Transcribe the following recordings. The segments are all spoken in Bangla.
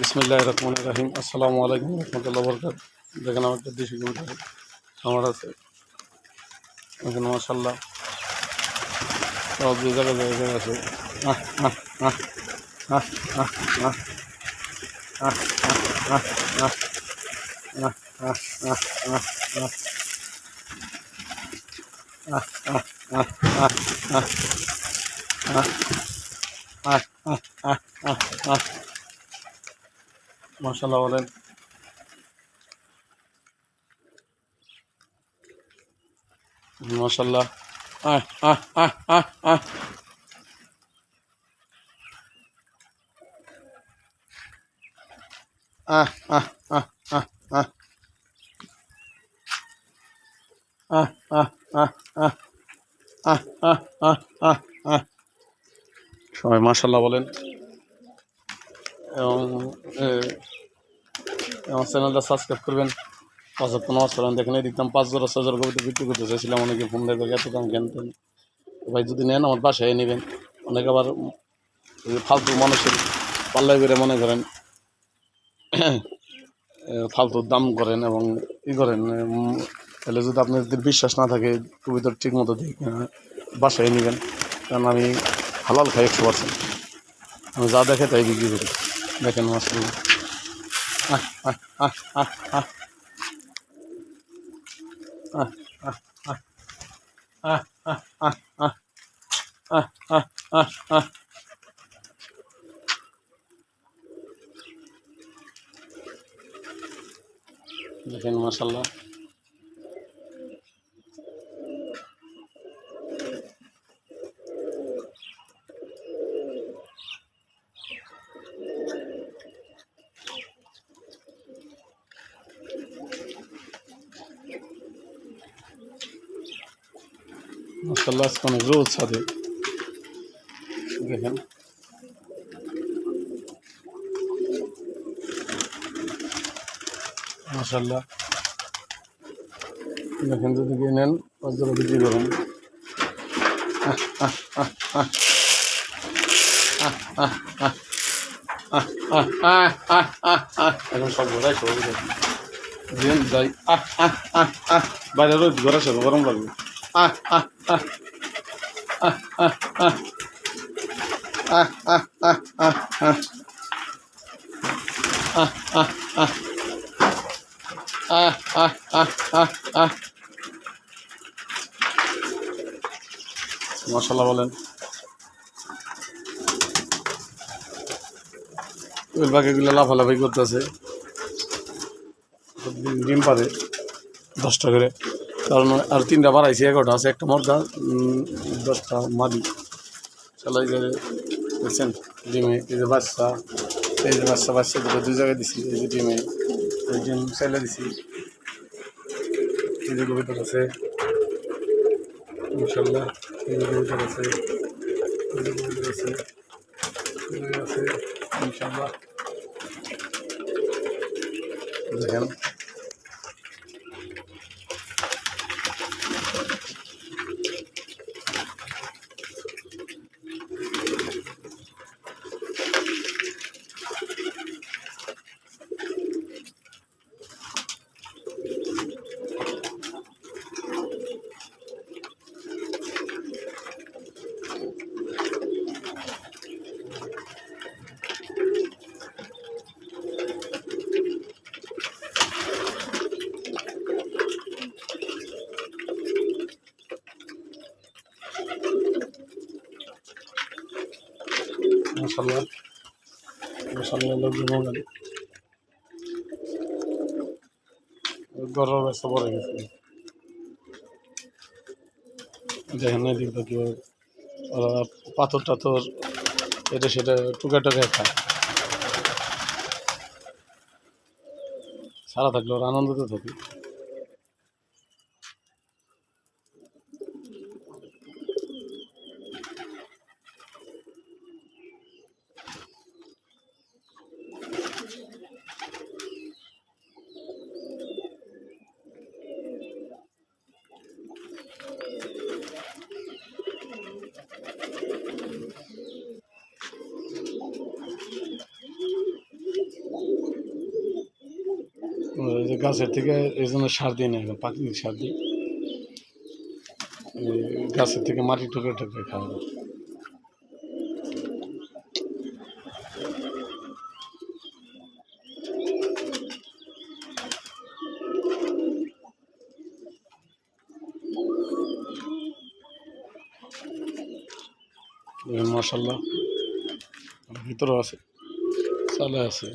বিসমিল্লাহির রহমানির রহিম। আসসালামু আলাইকুম রহমতুল্লাহ বরকাত। দেখেন আমার একটা দেশি কবুতর আমার আছে এখানে মাশাআল্লাহ সব জায়গায় জায়গায় আছে। আহ আহ আহ আহ আহ আহ আহ আহ আহ আহ আহ আহ আহ মাশাআল্লাহ বলেন। মাশাআল্লাহ। আহ আহ আহ আহ আহ আহ আহ আহ আহ আহ আহ আহ আহ আহ আহ আহ আহ আহ আহ সবাই মাশাআল্লাহ বলেন এবং আমার চ্যানেলটা সাবস্ক্রাইব করবেন। ৫ ওয়াক্ত নামাজ পড়েন। দেখেন এই দিকতাম ৫ জোড়া ৬ জোড়া কবিতা বিক্রি করতে চাইছিলাম, অনেকে ফোন দেবে এত দাম কেনতেন। ভাই যদি নেন আমার বাসায় নেবেন। অনেকে আবার ফালতু মানুষের পাল্লাই করে মনে করেন ফালতু দাম করেন এবং ই করেন। তাহলে যদি আপনার যদি বিশ্বাস না থাকে কবিতা ঠিক মতো দিয়ে বাসায় নেবেন, কারণ আমি হালাল খাই ১০০%। আমি যা দেখে তাই বিক্রি করি। দেখেন মাশাআল্লাহ। আহ আহ আহ আহ আহ আহ আহ আহ আহ আহ আহ আহ আহ আহ আহ দেখেন মাশাআল্লাহ। মাশাআল্লাহ আজকে অনেক রোদ ছাদে। দেখেন মাশাআল্লাহ। দেখেন যদি কিনে নেন ৫ জোড়া বিক্রি করুন। আহ আহ আহ আহ আহ আহ আহ আহ আহ আহ আহ আহ এখন সব ঘোরাই সব দিন যাই। আহ আহ আহ আহ বাইরে রোদ ঘোরা সব গরম লাগবে। আহ আহ আহ আহ আহ আহ আহ আহ আহ আহ আহ আহ আহ আহ আহ আহ আহ আহ আহ মাশাআল্লাহ বলেন। ওই বাকিগুলো লাফালাফি করতেছে, ডিম পারে 10টা করে, কারণ আর 3টা বাড়াইছে, 11টা আছে, একটা মর্দা 10টা মাদি চালাই করে দেখছেন। ডিমে এই যে বাচ্চা, এই যে বাচ্চা বাচ্চা দুটো 2 জায়গায় দিছি। এই যে ডিমে এই ডিম চাইলে দিছি। এই যে কবিতর আছে ইনশাল্লাহ, এই যে কবিতর আছে, এই যে কবিতর আছে, এই যে আছে ইনশাল্লাহ। দেখেন মাশাআল্লাহ। মাশাআল্লাহ লোকজন গরম ব্যস্ত পড়ে গেছে। দেখেন না দিকটা কীভাবে ওরা পাথর টাথর এটা সেটা টুকা টুকায় খায়। সারা থাকলে ওরা আনন্দতে থাকে। গাছের থেকে এই জন্য সার দিই না, প্রাকৃতিক সার দিই। গাছের থেকে মাটি ঠুকে ঠুকে খাওয়া যায়। মাশাআল্লাহ ভিতরেও আছে, চালে আছে।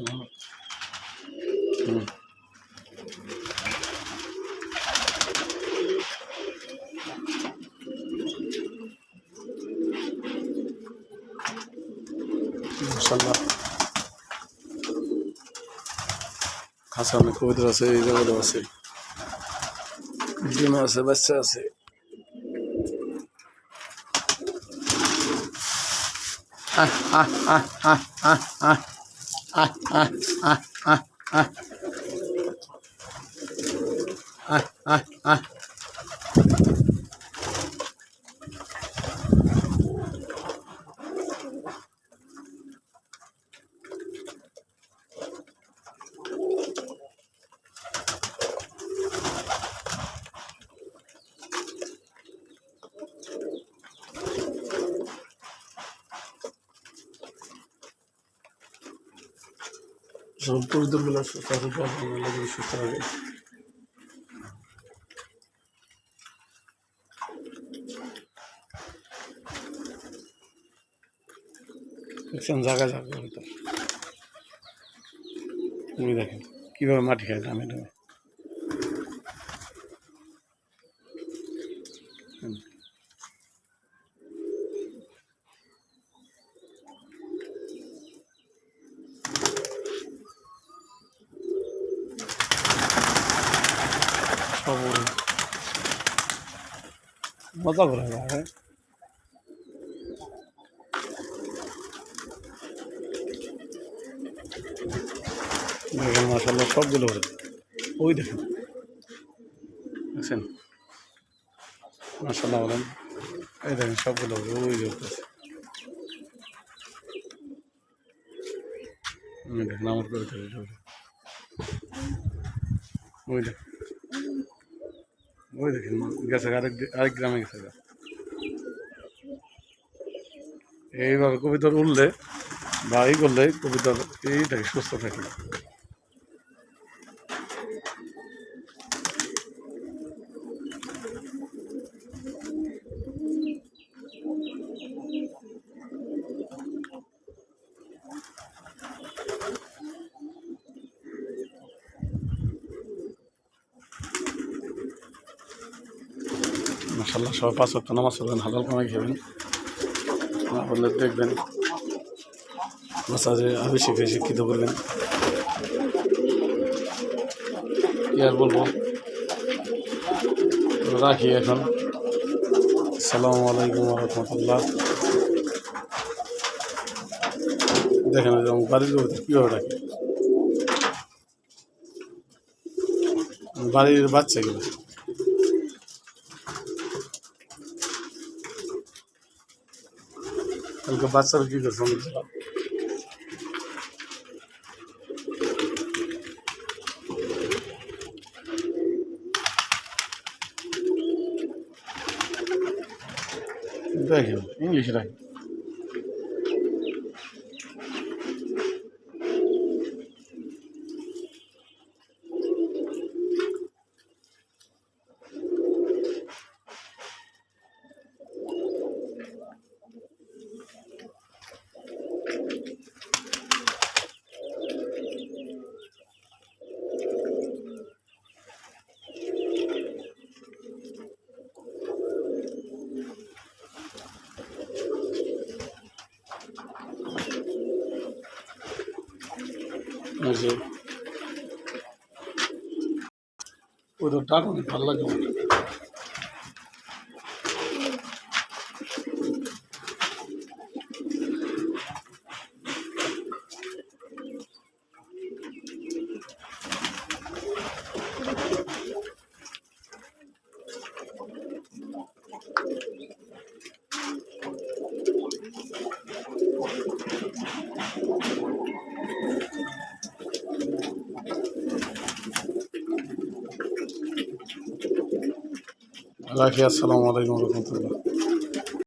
মাশাআল্লাহ খাঁচা অনেক কবিতর আছে, এই জায়গাটাও আছে, ডিম আছে, বাচ্চা আছে। সব কবিতরগুলো সুস্থ আছে, সুস্থ থাকে। দেখছেন জায়গা জায়গা ভিতর তুমি দেখেন কীভাবে মাটি খায় দামে দামে। সব মজা করে যায়। দেখেন মাশাআল্লাহ সবগুলো ওরে, ওই দেখেন দেখছেন মাশাআল্লাহ বলেন, এই দেখেন সবগুলো ওরে, ওই দেখতেছে দেখেন আমার করে ওই দেখেন, ওই দেখেন গেছে আরেক গ্রামে গেছে। এইভাবে কবিতর উঠলে বা এই করলে কবিতর এই থাকে, সুস্থ থাকে। মাশাআল্লাহ সবাই 5 ওয়াক্ত নামাজ পড়বেন, হালাল কামাই খাবেন, না হলে দেখবেন মাসাজে আরো শিক্ষিত করবেন। কি আর বলবো, রাখি এখন। আসসালামু আলাইকুম ওয়া রাহমাতুল্লাহ। দেখেন বাড়ির কবিতা কীভাবে রাখে, বাড়ির বাচ্চাগুলো কালকে বাচ্চারা কী করছে দেখেন ইংলিশ রাখে। ওই তো টাকা অনেক ভালো লাগে। রাখি। আসসালামু আলাইকুম রহমতুল্লাহ।